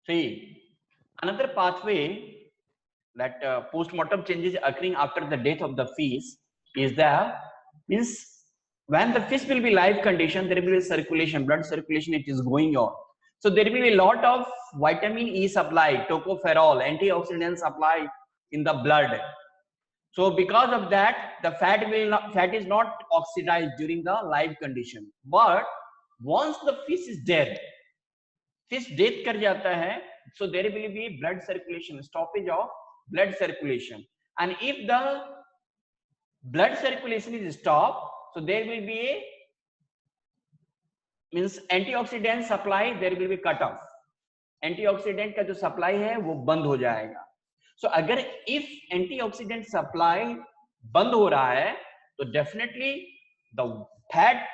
See, another pathway that post-mortem changes occurring after the death of the fish is the means when the fish will be live condition, there will be circulation, blood circulation, it is going on. So there will be a lot of vitamin E supply, tocopherol, antioxidants supply in the blood. So because of that, the fat is not oxidized during the live condition. But once the fish is dead, fish death कर जाता है, so there will be blood circulation, stoppage of blood circulation, and if the blood circulation is stopped, so there will be a means antioxidant supply, there will be cut off, antioxidant का जो supply है वो बंद हो जाएगा. So अगर if antioxidant supply बंद हो रहा है तो definitely the fat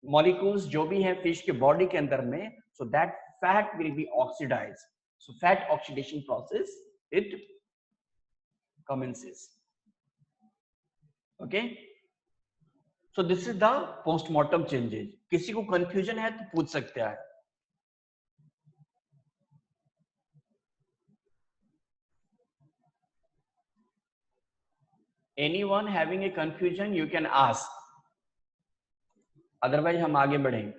molecules जो भी है fish के body के अंदर में, so that fat will be oxidized. So fat oxidation process it commences. Okay. So this is the post-mortem changes. किसी को confusion है तो पूछ सकते हैं. Anyone having a confusion, you can ask. Otherwise हम आगे बढ़ेंगे.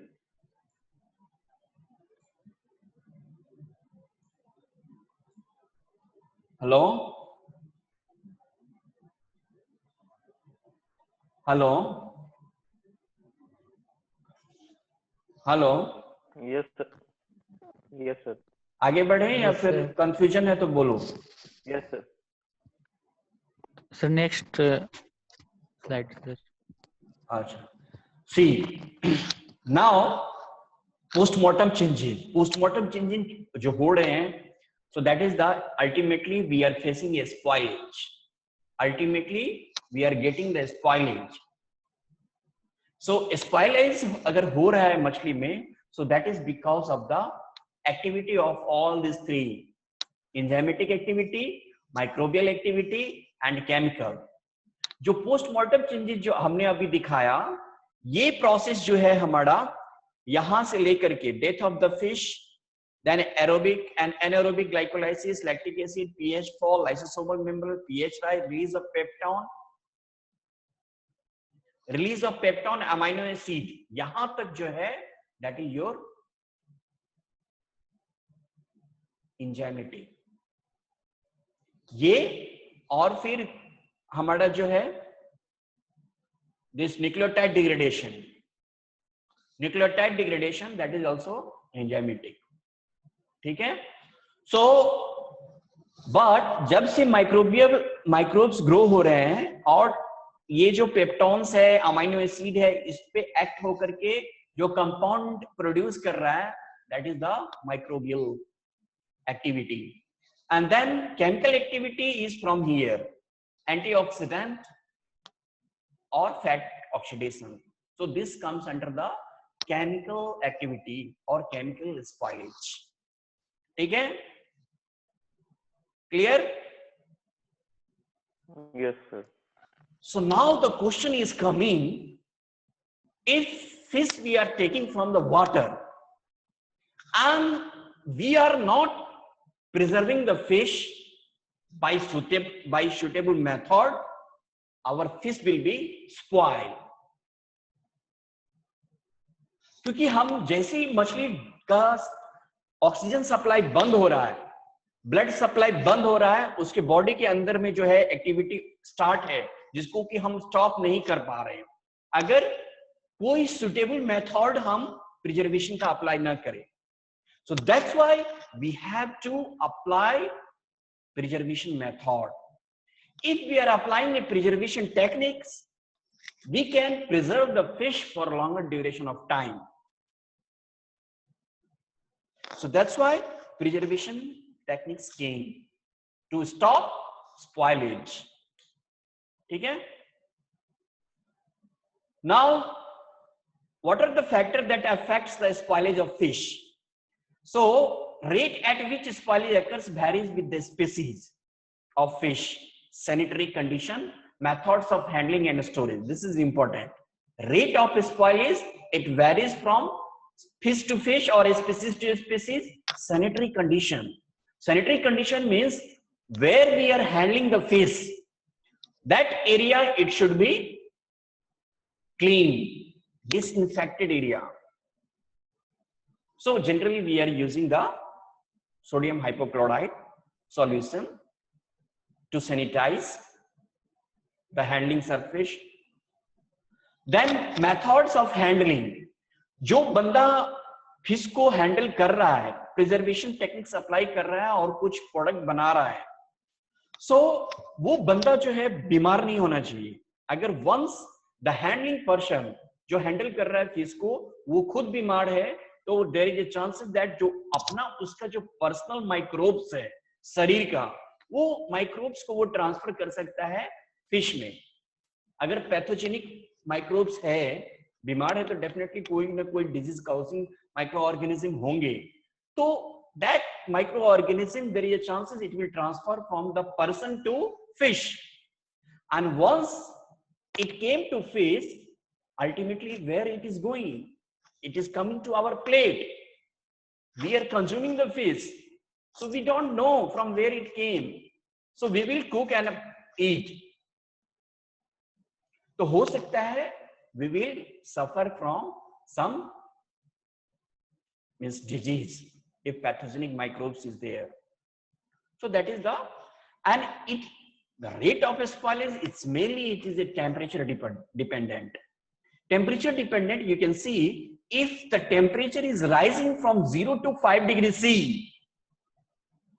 Hello? Hello? Hello? Yes sir. Yes sir. आगे बढ़े या फिर confusion है तो बोलो. Yes sir. Sir, next slide. अच्छा. See, now post-mortem changes. Post-mortem changes जो हो रहे हैं, so that is the ultimately we are facing a spoilage. Ultimately we are getting the spoilage. So spoilage अगर हो रहा है मछली में, so that is because of the activity of all these three: enzymatic activity, microbial activity and chemical. जो postmortem changes जो हमने अभी दिखाया, ये प्रोसेस जो है हमारा यहां से लेकर के death of the fish, then aerobic and anaerobic glycolysis, lactic acid, pH fall, lysosomal membrane, pH rise, release of peptone, release of peptone, amino acid, यहां तक जो है दैट इज योर एंजाइमेटिक. ये और फिर हमारा जो है this nucleotide degradation that is also enzymatic. ठीक है. सो बट जब से माइक्रोब्स ग्रो हो रहे हैं और ये जो पेप्टोन्स है, अमीनो एसिड है, इस पे एक्ट होकर के जो कंपाउंड प्रोड्यूस कर रहा है, that is the microbial activity. And then chemical activity is from here, antioxidant or fat oxidation. So this comes under the chemical activity or chemical spoilage. ठीक है? Clear? Yes sir. So now the question is coming, if fish we are taking from the water and we are not preserving the fish by suitable method, our fish will be spoiled. क्योंकि हम जैसे ही मछली का oxygen supply बंद हो रहा है, blood supply बंद हो रहा है, उसके बॉडी के अंदर में जो है एक्टिविटी स्टार्ट है जिसको कि हम स्टॉप नहीं कर पा रहे हैं, अगर कोई सुटेबल मेथड हम प्रिजर्वेशन का अप्लाई ना करें. So that's why we have to apply preservation method. If we are applying a preservation techniques, we can preserve the fish for longer duration of time. So that's why preservation techniques came to stop spoilage. ठीक है? Now, what are the factors that affects the spoilage of fish? So rate at which spoilage occurs varies with the species of fish, sanitary condition, methods of handling and storage. This is important. Rate of spoilage, it varies from fish to fish or species to species. Sanitary condition. Sanitary condition means where we are handling the fish, that area it should be clean, disinfected area. So generally we are using the sodium hypochlorite solution to sanitize the handling surface. Then methods of handling. जो बंदा fish को handle कर रहा है, preservation techniques apply कर रहा है और कुछ प्रोडक्ट बना रहा है, सो वो बंदा जो है बीमार नहीं होना चाहिए. अगर वंस द हैंडलिंग पर्सन जो हैंडल कर रहा है फिश को वो खुद बीमार है, तो there is a chances that जो अपना उसका जो पर्सनल माइक्रोब्स है शरीर का, वो माइक्रोब्स को वो ट्रांसफर कर सकता है फिश में. अगर पैथोजेनिक माइक्रोब्स है, बीमार है, तो डेफिनेटली कोई ना कोई डिजीज काउजिंग माइक्रो ऑर्गेनिज्म होंगे. तो that micro organism there is a chances it will transfer from the person to fish, and once it came to fish, ultimately where it is going, it is coming to our plate. We are consuming the fish, so we don't know from where it came, so we will cook and eat. तो हो सकता है we will suffer from some means disease if pathogenic microbes is there. So that is the, and it, the rate of spoilage, it's mainly it is a temperature dependent. Temperature dependent, you can see if the temperature is rising from 0 to 5 degree C,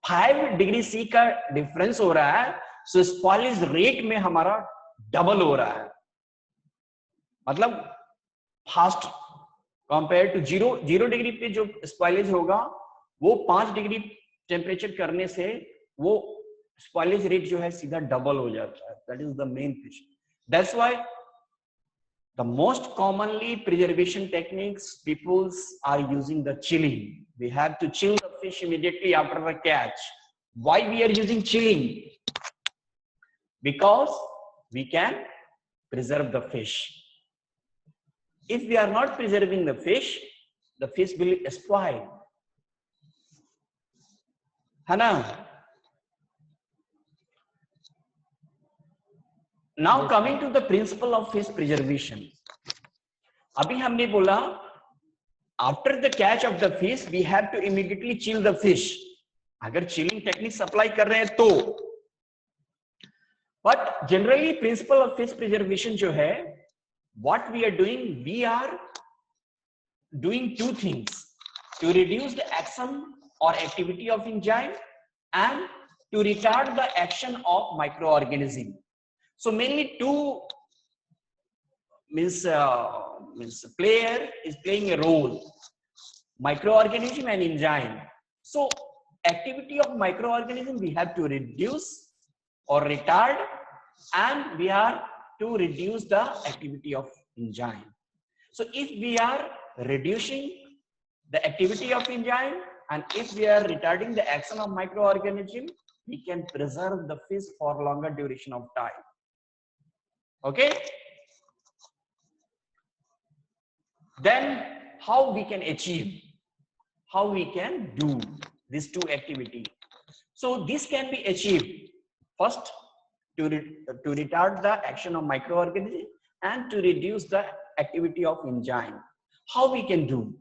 5 degree C का difference हो रहा है, so spoilage rate में हमारा double हो रहा है. मतलब फास्ट कंपेयर टू 0 डिग्री पे जो स्पॉइलेज होगा वो 5 डिग्री टेम्परेचर करने से वो स्पॉइलेज रेट जो है सीधा डबल हो जाता है. That is the main fish. That's why the most commonly preservation techniques people are using the chilling. We have to chill the fish immediately after the catch. Why we are using chilling? Because we can preserve the fish. If we are not preserving the fish will spoil. है ना? Now coming to the principle of fish preservation. अभी हमने बोला after the catch of the fish we have to immediately chill the fish. अगर chilling techniques apply कर रहे हैं तो, but generally principle of fish preservation जो है, what we are doing two things: to reduce the action or activity of enzyme and to retard the action of microorganism. So mainly two means player is playing a role, microorganism and enzyme. So activity of microorganism we have to reduce or retard, and we are to reduce the activity of enzyme. So if we are reducing the activity of enzyme and if we are retarding the action of microorganism, we can preserve the fish for longer duration of time. Okay, then how we can achieve, how we can do these two activities? So this can be achieved first to retard the action of microorganism and to reduce the activity of enzyme. How we can do?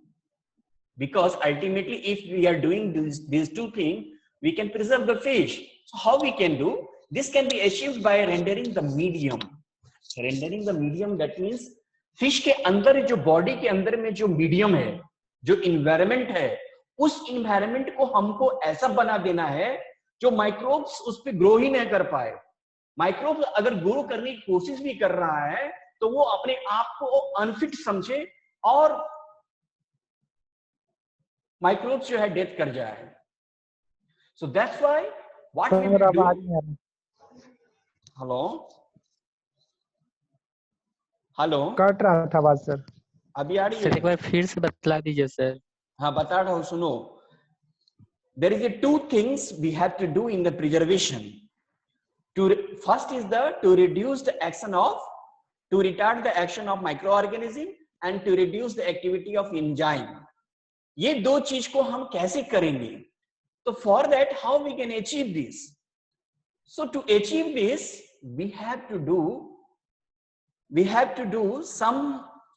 Because ultimately if we are doing these two things, we can preserve the fish. So how we can do? This can be achieved by rendering the medium. Rendering the medium, that means fish के अंदर जो body के अंदर में जो medium है, जो environment है, उस इन्वायरमेंट को हमको ऐसा बना देना है जो माइक्रोब्स उस पे ग्रो ही नहीं कर पाए. माइक्रोब्स अगर ग्रो करने की कोशिश भी कर रहा है तो वो अपने आप को अनफिट समझे और माइक्रोब्स जो है डेथ कर जाए. So that's why what we will do. Hello hello, cut रहा था आवाज सर. अभी आ रही है? सर एक बार फिर से बतला दीजिए सर. हाँ बता रहा हूँ, सुनो. There is a two things we have to do in the preservation. First is to reduce the action of, to retard the action of microorganism and to reduce the activity of enzyme. ये दो चीज को हम कैसे करेंगे? तो for that how we can achieve this? So to achieve this we have to do some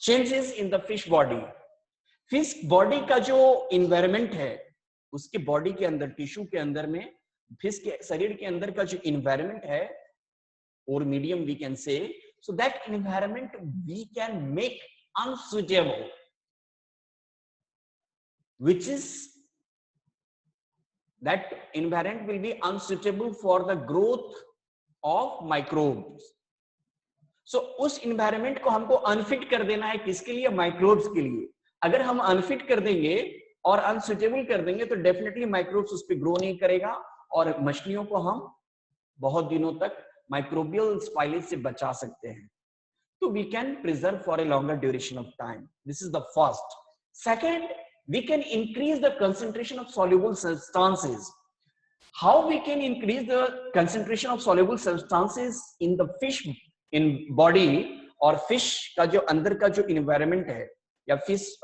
changes in the fish body. Fish body का जो इन्वायरमेंट है, उसके बॉडी के अंदर, टिश्यू के अंदर में, फिश के शरीर के अंदर का जो इन्वायरमेंट है, और medium we can say, so that environment we can make unsuitable, which is that environment will be unsuitable for the growth of microbes. So उस environment को हमको unfit कर देना है. किसके लिए? Microbes के लिए. अगर हम unfit कर देंगे और unsuitable कर देंगे तो definitely microbes उस पर grow नहीं करेगा और मछलियों को हम बहुत दिनों तक माइक्रोबियल स्पाइलेज से बचा सकते हैं. तो we can preserve for a longer duration of time. This is the first. Second, we can increase the concentration of soluble substances. How we can increase the concentration of soluble substances in the fish in body, और fish का जो अंदर का जो environment है, या fish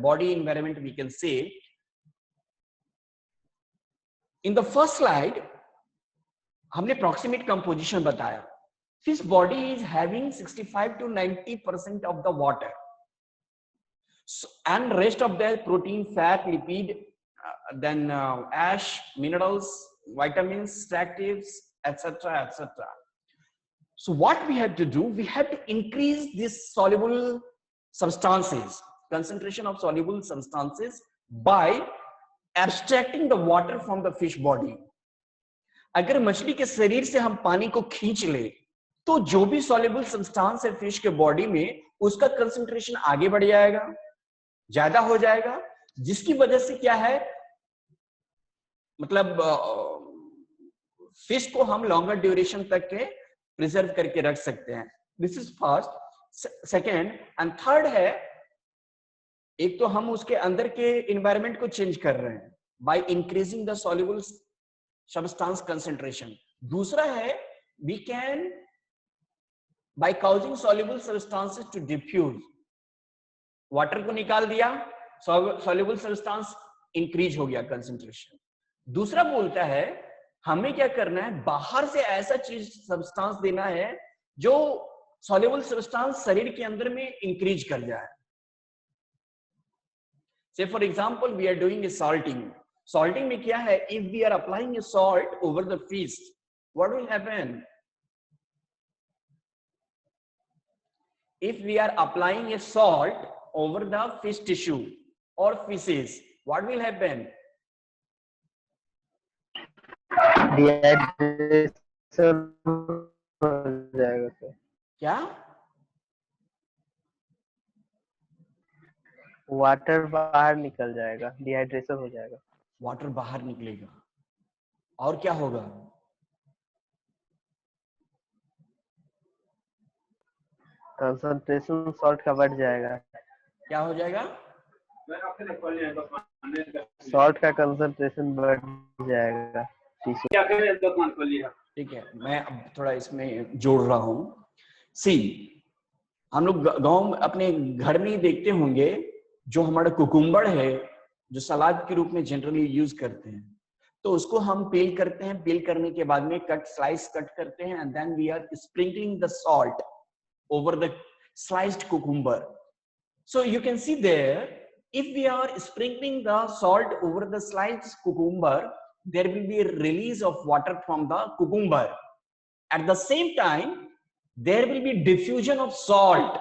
body environment we can say. In the first slide हमने proximate composition बताया. Fish body is having 65 to 90% of the water and rest of the protein, fat, lipid, then ash, minerals, vitamins, extractives, etc., etc. So what we have to do, we have to increase this soluble substances, concentration of soluble substances, by abstracting the water from the fish body. अगर मछली के शरीर से हम पानी को खींच ले तो जो भी सॉल्युबल सब्सटेंस है फिश के बॉडी में, उसका कंसंट्रेशन आगे बढ़ जाएगा, ज्यादा हो जाएगा, जिसकी वजह से क्या है, मतलब फिश को हम लॉन्गर ड्यूरेशन तक के प्रिजर्व करके रख सकते हैं. This is first. Second and third है, एक तो हम उसके अंदर के इन्वायरमेंट को चेंज कर रहे हैं by increasing the soluble substance concentration. दूसरा है, we can by causing soluble substances to diffuse. Water को निकाल दिया, soluble substance increase हो गया concentration. दूसरा बोलता है हमें क्या करना है, बाहर से ऐसा चीज substance देना है जो soluble substance शरीर के अंदर में increase कर जाए. Say for example we are doing a salting. Salting में क्या है, if we are applying a salt over the fish, what will happen? If we are applying a salt over the fish tissue or fishes, what will happen? Dehydration हो जाएगा sir. क्या? Water बाहर निकल जाएगा, dehydration हो जाएगा. Water बाहर निकलेगा और क्या होगा? कंसंट्रेशन सॉल्ट का बढ़ जाएगा. क्या हो जाएगा? सॉल्ट का कंसंट्रेशन बढ़ जाएगा. ठीक है, मैं अब थोड़ा इसमें जोड़ रहा हूं. सी, हम लोग गांव अपने घर में ही देखते होंगे, जो हमारा कुकुम्बर है, जो सलाद के रूप में जनरली यूज करते हैं, तो उसको हम पील करते हैं. पील करने के बाद में स्लाइस कट करते हैं, and then we are sprinkling the salt over the sliced cucumber. So you can see there, if we are sprinkling the salt over the sliced cucumber, there will be a release of water from the cucumber. At the same time, there will be diffusion of salt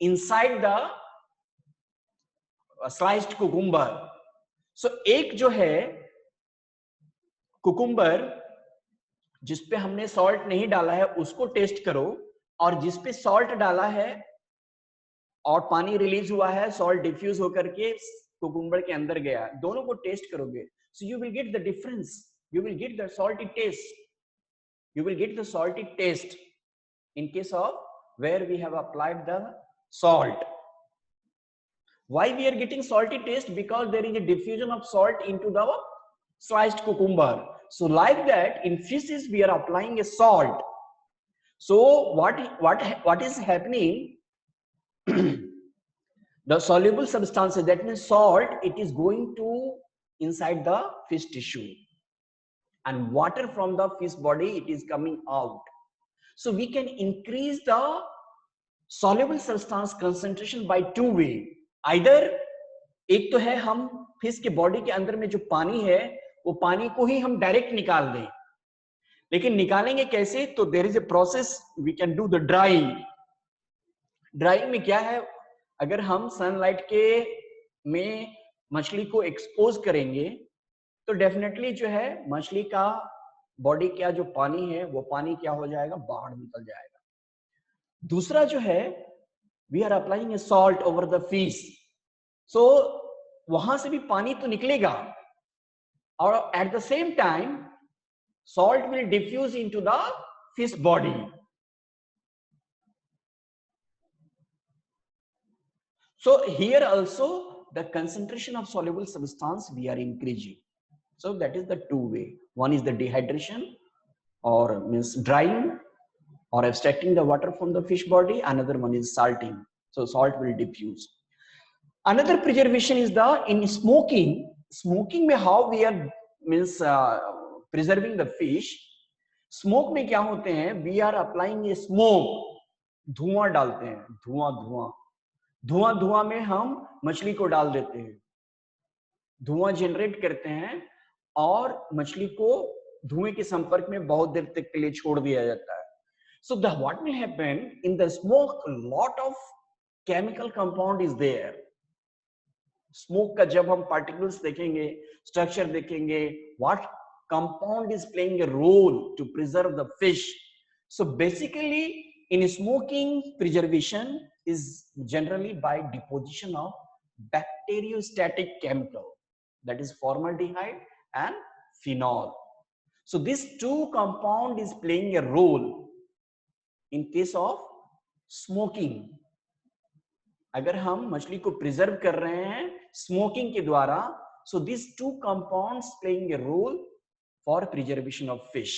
inside the sliced cucumber. So एक जो है cucumber जिसपे हमने salt नहीं डाला है उसको test करो, और जिसपे सॉल्ट डाला है और पानी रिलीज हुआ है, सॉल्ट डिफ्यूज होकर के कुकुम्बर के अंदर गया, दोनों को टेस्ट करोगे, so you will get the difference. You will get the salty taste. You will get the salty taste in case of where we have applied the salt. Why we are getting salty taste? Because there is a diffusion of salt into the sliced cucumber. So like that, in fishes we are applying a salt. So what is happening? The soluble substances, that means salt, it is going to inside the fish tissue, and water from the fish body, it is coming out. So we can increase the soluble substance concentration by two way. Either एक तो है हम fish के body के अंदर में जो पानी है वो पानी को ही हम डायरेक्ट निकाल दें, लेकिन निकालेंगे कैसे? तो there is a process, we can do the drying. Drying में क्या है, अगर हम सनलाइट के में मछली को एक्सपोज करेंगे तो डेफिनेटली जो है मछली का बॉडी का जो पानी है वो पानी क्या हो जाएगा, बाहर निकल जाएगा. दूसरा जो है, we are applying a salt over the fish, so वहां से भी पानी तो निकलेगा और at the same time salt will diffuse into the fish body. So here also the concentration of soluble substance we are increasing. So that is the two way. One is the dehydration or means drying or extracting the water from the fish body. Another one is salting. So salt will diffuse. Another preservation is the in smoking. Smoking में how we are means preserving the fish. Smoke में क्या होते हैं, we are applying a smoke, धुआं डालते हैं, धुआं में हम मछली को डाल देते हैं, धुआं जनरेट करते हैं और मछली को धुएं के संपर्क में बहुत देर तक के लिए छोड़ दिया जाता है. So the what will happen in the smoke, a lot of chemical compound is there. Smoke का जब हम पार्टिकल्स देखेंगे, स्ट्रक्चर देखेंगे, what compound is playing a role to preserve the fish. So basically in smoking preservation is generally by deposition of bacteriostatic chemical, that is formaldehyde and phenol. So this two compound is playing a role in case of smoking. अगर हम मछली को preserve कर रहे हैं smoking के द्वारा, so these two compounds playing a role for preservation of fish.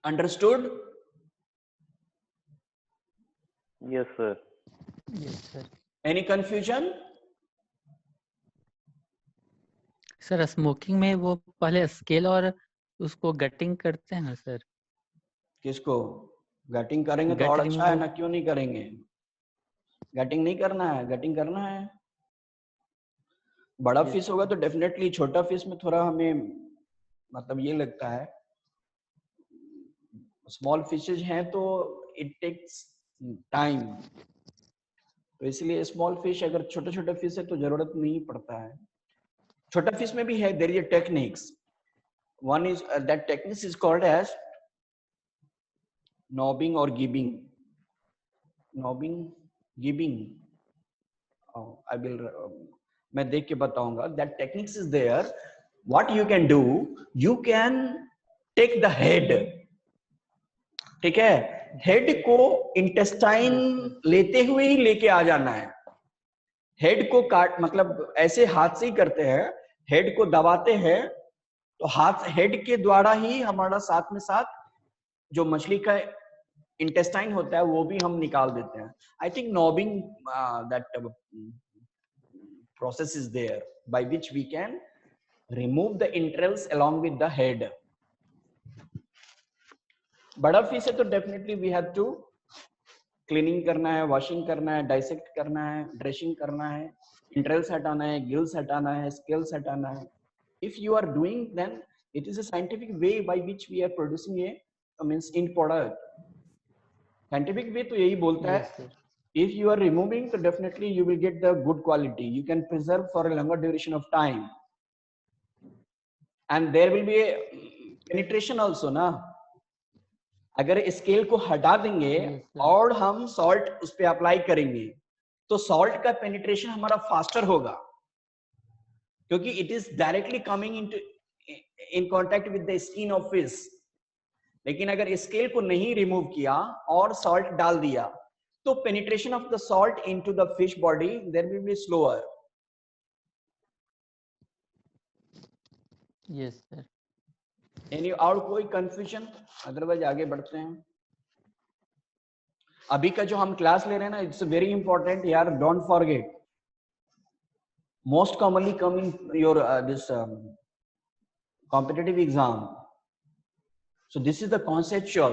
Understood? Yes sir. Yes sir. Any confusion? Sir smoking में वो पहले स्केल और उसको गटिंग करते हैं ना सर? किसको गटिंग करेंगे तो और अच्छा है ना, क्यों नहीं करेंगे? गटिंग नहीं करना है, गटिंग करना है. बड़ा फिश होगा तो डेफिनेटली, छोटा फिश में थोड़ा हमें मतलब ये लगता है, स्मॉल फिशेज हैं तो इट टेक्स टाइम, तो इसलिए स्मॉल फिश, अगर छोटे छोटे फिश है तो जरूरत नहीं पड़ता है. छोटा फिश में भी है, there is a techniques. One is that techniques is called as nobbing और गिबिंग. नॉबिंग, गिबिंग, आई विल, मैं देख के बताऊंगा. That techniques is there. What you can do, you can take the head, ठीक है, हेड को इंटेस्टाइन लेते हुए ही लेके आ जाना है. हेड को काट मतलब ऐसे हाथ से ही करते हैं, हेड को दबाते हैं तो हाथ हेड के द्वारा ही हमारा साथ में साथ जो मछली का इंटेस्टाइन होता है वो भी हम निकाल देते हैं. I think nobbing that process is there by which we can remove the entrails along with the head. बड़ा फिश है तो definitely we have to cleaning करना है, वॉशिंग करना है, डाइसेक्ट करना है, ड्रेसिंग करना है, इंट्रेल्स हटाना है, गिल्स हटाना है, स्केल्स हटाना है. If you are doing then it is a scientific way by which we are producing a means in product. Scientific way तो यही बोलता है, if you are removing so definitely you will get the good quality, you can preserve for a longer duration of time, and there will be a penetration also ना. अगर scale को हटा देंगे और हम सॉल्ट उस पे अप्लाई करेंगे तो सॉल्ट का पेनिट्रेशन हमारा फास्टर होगा, क्योंकि it is directly coming into in contact with the skin of fish. लेकिन अगर स्केल को नहीं रिमूव किया और सॉल्ट डाल दिया तो penetration of the salt into the fish body there will be slower. Yes sir. Any और कोई confusion? अदरवाइज आगे बढ़ते हैं. अभी का जो हम क्लास ले रहे हैं ना, इट्स वेरी इंपॉर्टेंट यार, don't forget. Most commonly come in your this competitive exam. So this is the conceptual.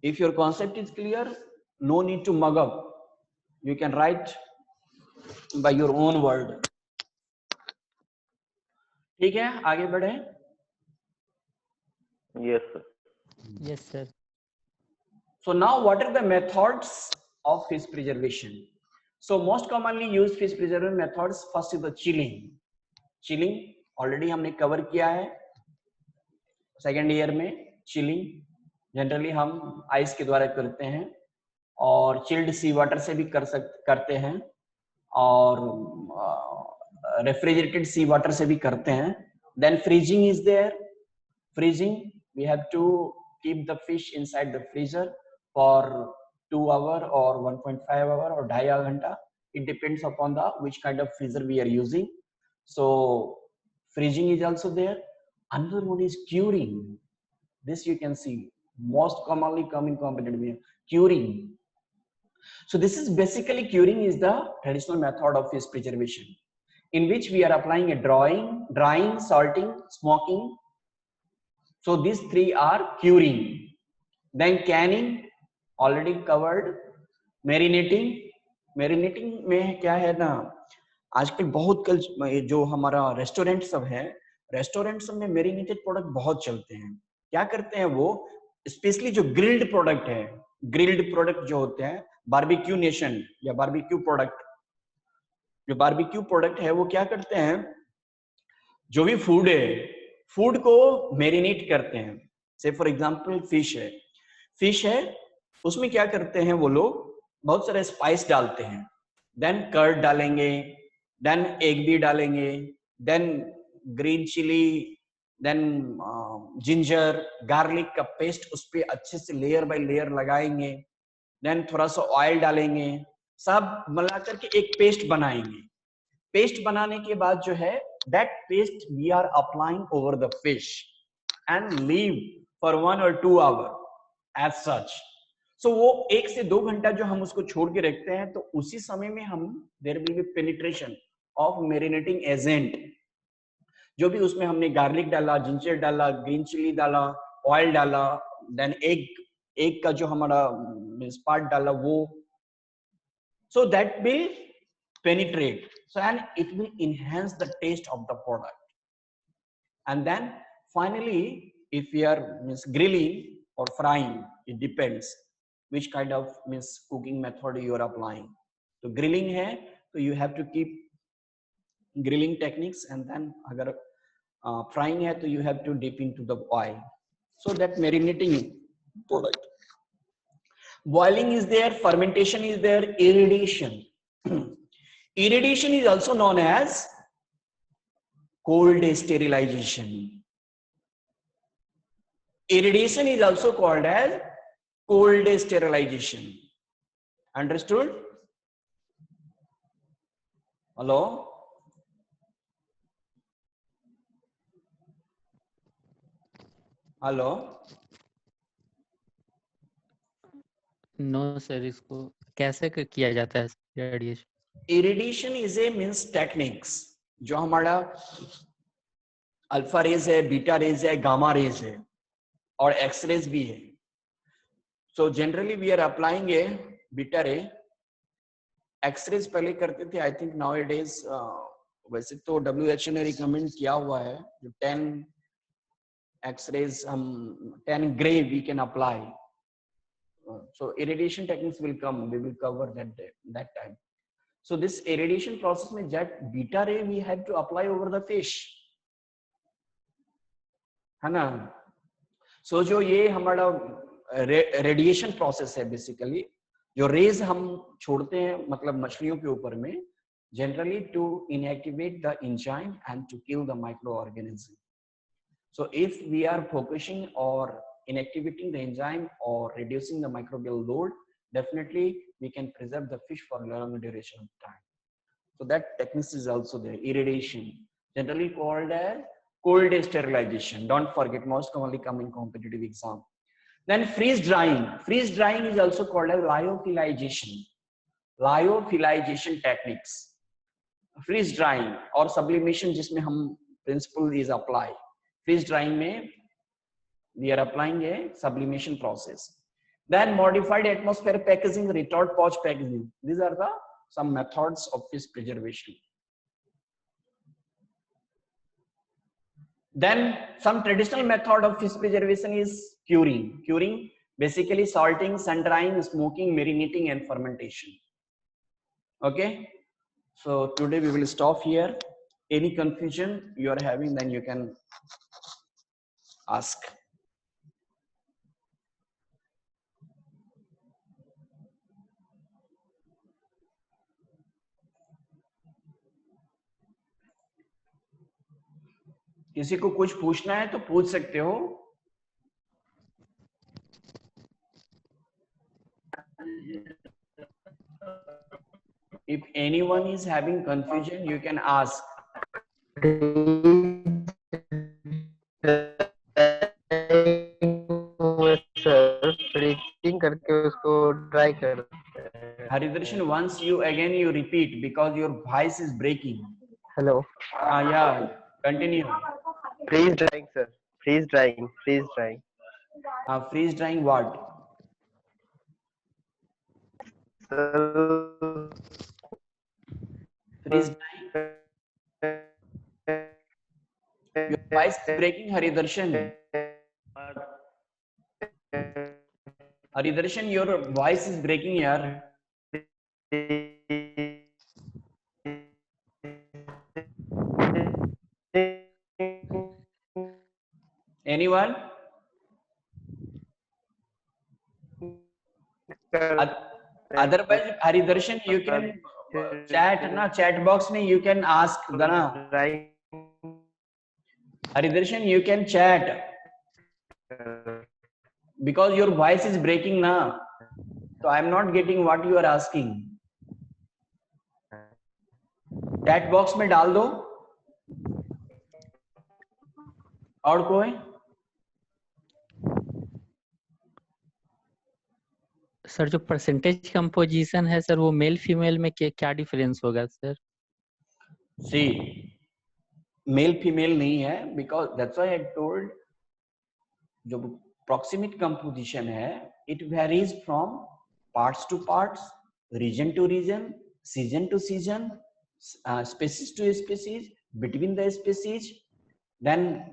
If your concept is clear, no need to mug up. You can write by your own word. ठीक है, आगे बढ़े. Yes, sir. Yes, sir. So now what are the methods of fish preservation? So most commonly used fish preservation methods, first is the chilling. Chilling already हमने cover किया है second year में. Chilling generally हम ice के द्वारा करते हैं और चिल्ड सी वाटर से भी करते हैं और रेफ्रिजरेटेड सी वाटर से भी करते हैं. Then freezing is there. Freezing we have to keep the fish inside the freezer for 2 hour और 1.5 आवर और 2.5 घंटा. It depends upon the which kind of freezer we are using. So freezing is also there. Another one is curing. This you can see most commonly come in competitive curing. So this is basically curing is the traditional method of fish preservation, in which we are applying a drying, salting, smoking. So these three are curing. Then canning already covered. Marinating में क्या है ना, आजकल बहुत कल जो हमारा restaurant सब है, रेस्टोरेंट सब में मेरिनेटेड प्रोडक्ट बहुत चलते हैं. क्या करते हैं वो, स्पेशली जो ग्रिल्ड प्रोडक्ट है, ग्रिल्ड प्रोडक्ट जो होते हैं, बारबेक्यू नेशन या बारबेक्यू प्रोडक्ट, जो बारबेक्यू प्रोडक्ट है वो क्या करते हैं, जो भी फूड है, फूड को मेरिनेट करते हैं. से फॉर एग्जांपल फिश है उसमें क्या करते हैं वो लोग, बहुत सारे स्पाइस डालते हैं. देन कर्ड डालेंगे, देन एग भी डालेंगे, then green chilli, then ginger garlic का पेस्ट उस पे अच्छे से लेयर बाय लेयर लगाएंगे. देन थोड़ा सा ऑयल डालेंगे, सब मिला करके एक पेस्ट बनाएंगे. पेस्ट बनाने के बाद जो है, that paste we are applying over the fish and leave for 1 or 2 hour as such. So वो 1 से 2 घंटा जो हम उसको छोड़ के रखते हैं, तो उसी समय में हम there will be penetration of marinating agent. जो भी उसमें हमने गार्लिक डाला, जिंजर डाला, ग्रीन चिली डाला, ऑयल डाला, देन एग का जो हमारा पार्ट डाला वो, so that will penetrate, so and it will enhance the taste of the product. And then finally, if we are grilling or frying, it depends which kind of cooking method you are applying. So grilling hai, so you have to keep grilling techniques, and then agar frying hai, so you have to dip into the oil. So that marinating product. Boiling is there, fermentation is there, irradiation. Irradiation is also known as cold sterilization. Irradiation is also called as cold sterilization. Understood? Hello? Hello. No sir, इसको कैसे किया जाता है radiation? Irradiation is a means techniques, जो हमारा alpha rays है, beta rays है, gamma rays है और एक्स रेज भी है. So generally we are applying a beta ray. X rays पहले करते थे, I think now it is, वैसे तो WHO ने रिकमेंड किया हुआ है जो 10 X-rays, 10 gray we can apply. So irradiation techniques will come, we will cover that time. So this irradiation process में jet beta ray we had to apply over the fish, है ना. So जो ये हमारा रेडिएशन प्रोसेस है, basically जो raise हम छोड़ते हैं मतलब मछलियों के ऊपर में, generally to inactivate the enzyme and to kill the microorganism. So if we are focusing or inactivating the enzyme or reducing the microbial load, definitely we can preserve the fish for long duration of time. So that technique is also there. Irradiation, generally called as cold sterilization. Don't forget, most commonly come in competitive exam. Then freeze drying. Freeze drying is also called as lyophilization. Lyophilization techniques. Freeze drying और sublimation जिसमें हम principle is apply. Freeze drying में we are applying a sublimation process. Then modified atmosphere packaging, retort pouch packaging. These are the some methods of fish preservation. Then some traditional method of fish preservation is curing. Curing basically salting, sun drying, smoking, marinating and fermentation. Okay, so today we will stop here. Any confusion you are having, then you can ask. किसी को कुछ पूछना है तो पूछ सकते हो. If anyone is having confusion, you can ask. Freezing करके उसको ड्राई करते हैं. Haridarshan, once you again you repeat because your voice is breaking. Hello. Yeah, continue. Freeze drying sir. Freeze drying. Freeze drying. Freeze drying what? Freeze drying. Your voice is breaking, Haridarshan. Haridarshan, your voice is breaking here. Anyone? Otherwise, Haridarshan, you can chat na, chat box में you can ask Dana. Haridarshan, you can chat because your voice is breaking na, so I am not getting what you are asking. Chat box में डाल दो. और कोई? Sir जो percentage composition है sir वो male female में क्या डिफरेंस होगा सर? See, मेल फीमेल नहीं है because that's why I told जो proximate composition है it varies from parts to parts, region to region, season to season, species to species, between the species. Then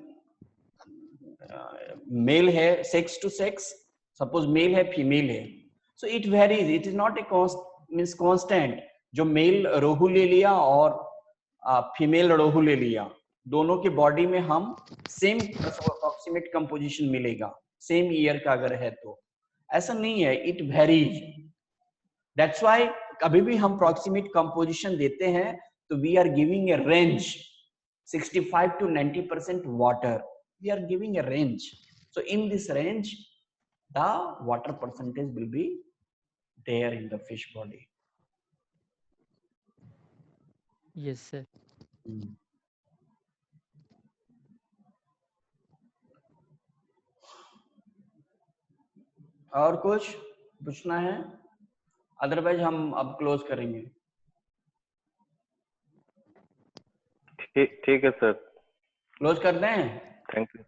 male है sex to sex, suppose male है female है, so it varies. It is not a constant. जो mail रोहू ले लिया और female रोहू ले लिया, दोनों के बॉडी में हम सेम अप्रोक्सीमेट कंपोजिशन मिलेगा सेम ईयर का अगर है तो. ऐसा नहीं है, इट वेरीज. दैट्स व्हाई कभी भी हम अप्रोक्सीमेट कंपोजिशन देते हैं तो we are giving a range 65 to 90% water. We are giving a range. So in this range, the water percentage will be there in the fish body. Yes sir. और कुछ पूछना है? अदरवाइज हम अब close करेंगे. ठीक है सर. क्लोज कर दें? Thank you.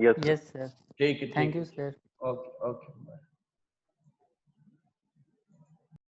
Yes Yes sir. ठीक है. Thank you sir. ओके.